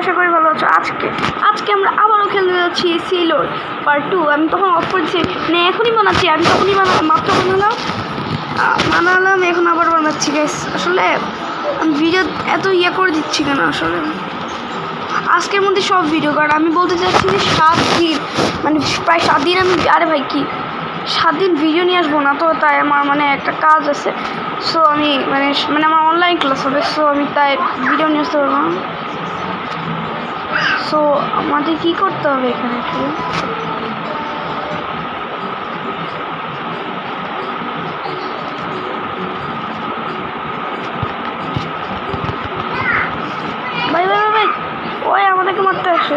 আশা করি ভালো আছো। আজকে আমরা আবারও খেলতে যাচ্ছি সিলোর পার্ট 2। আমি তখন অফ করেছি, মানে এখনই বানাচ্ছি। আমি তখনই মাত্র বানালাম, এখন আবার বানাচ্ছি গাইস। আসলে আমি ভিডিও এত করে দিচ্ছি কেন আসলে আজকের মধ্যে সব ভিডিও, কারণ আমি বলতে চাচ্ছি যে 7 দিন, মানে প্রায় 7 দিন আমি, আরে ভাই কি 7 দিন ভিডিও নিয়ে আসবো না তো, তাই আমার মানে একটা কাজ আছে। সো আমি মানে আমার অনলাইন ক্লাস হবে, সো আমি তাই ভিডিও নিয়ে আসতে পারবো না। সো আমাদের কী করতে হবে এখানে একটু, ভাই ভাই ভাই ভাই ওই আমাদেরকে মারতে আসে,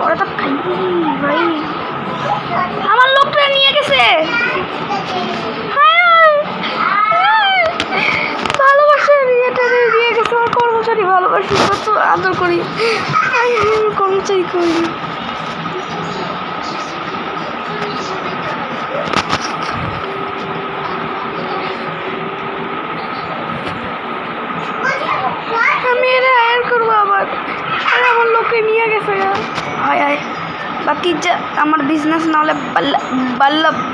ওরা তো খাই ভাই। আমার লোকটা নিয়ে গেছে, ভালোবাসে এটা নিয়ে গেছে আমার কর্মচারী। ভালোবাসি, কত আদর করি, কর্মচারী করি। আমি এটা হায়ার করবো আবার, আরে আমার লোককে নিয়ে গেছে। হায় হায়, বাকি যা আমার বিজনেস না হলে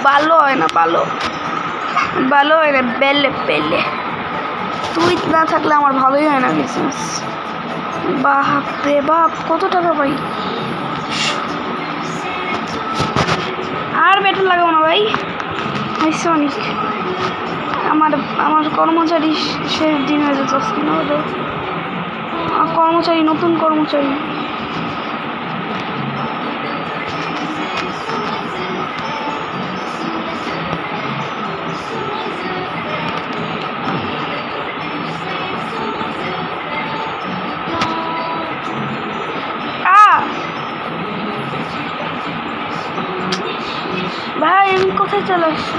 ভালো হয় না, ভালো হয় না, পেলে তুই না থাকলে আমার ভালোই হয় না বিজনেস। বাপ রে বাপ, কত টাকা পাই। আর বেটার লাগাবো না ভাই, হয়েছে অনেক। আমার কর্মচারী শেষ দিন হয়ে যেত আজকে, না হলে কর্মচারী, নতুন কর্মচারী। ভাই আমি কোথায় চলে আসছি?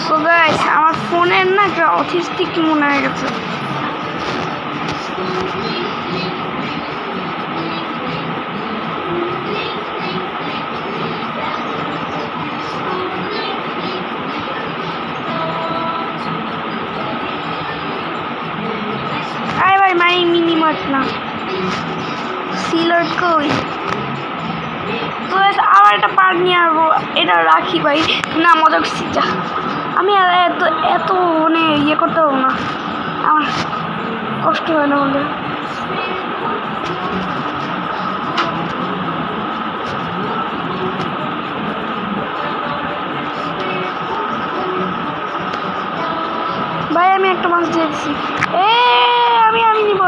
সো গাইস, আমার ফোনের না একটা অটিস্টিক মনে হয়ে গেছে। আরে ভাই মাই মিনিমার্ট না, সিলার কই? তো আবার একটা পার্ট নিয়ে আসবো, এটা রাখি ভাই। না মজা করছি, যা আমি এত মানে করতে পারবো না, আমার কষ্ট হয় না বলে। ভাই আমি একটা মাছ দিয়ে দিচ্ছি, আমি নিব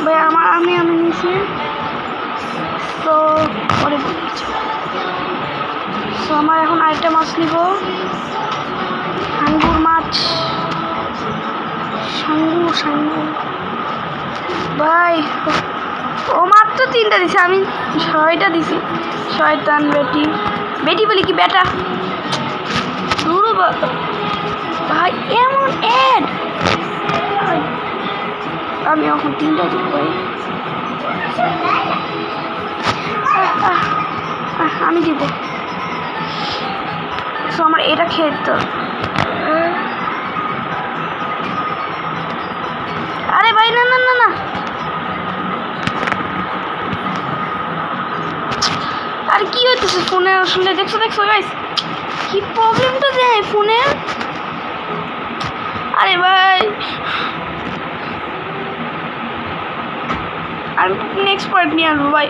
ভাই, আমি নিয়েছি। তো পরে বলছি, তো আমার এখন আরেকটা মাছ নিব, সাঙ্গুর মাছ, সাঙ্গু ভাই। ও মাত্র 3টা দিছে, আমি 6টা দিছি। শয়তান বেটি বলি কি বেটা, দূর ভাই এমন এড। আমি এখন 3টা দিব ভাই, আমি দিব। তো আমার এটা খেতে, আরে ভাই না না না না, আর কি হইতেছে ফোনে আসলে, দেখছো গাইস কি প্রবলেমটা দেয় ফোনে। আরে ভাই আমি নেক্সট পার্ট নিয়ে আসবো ভাই।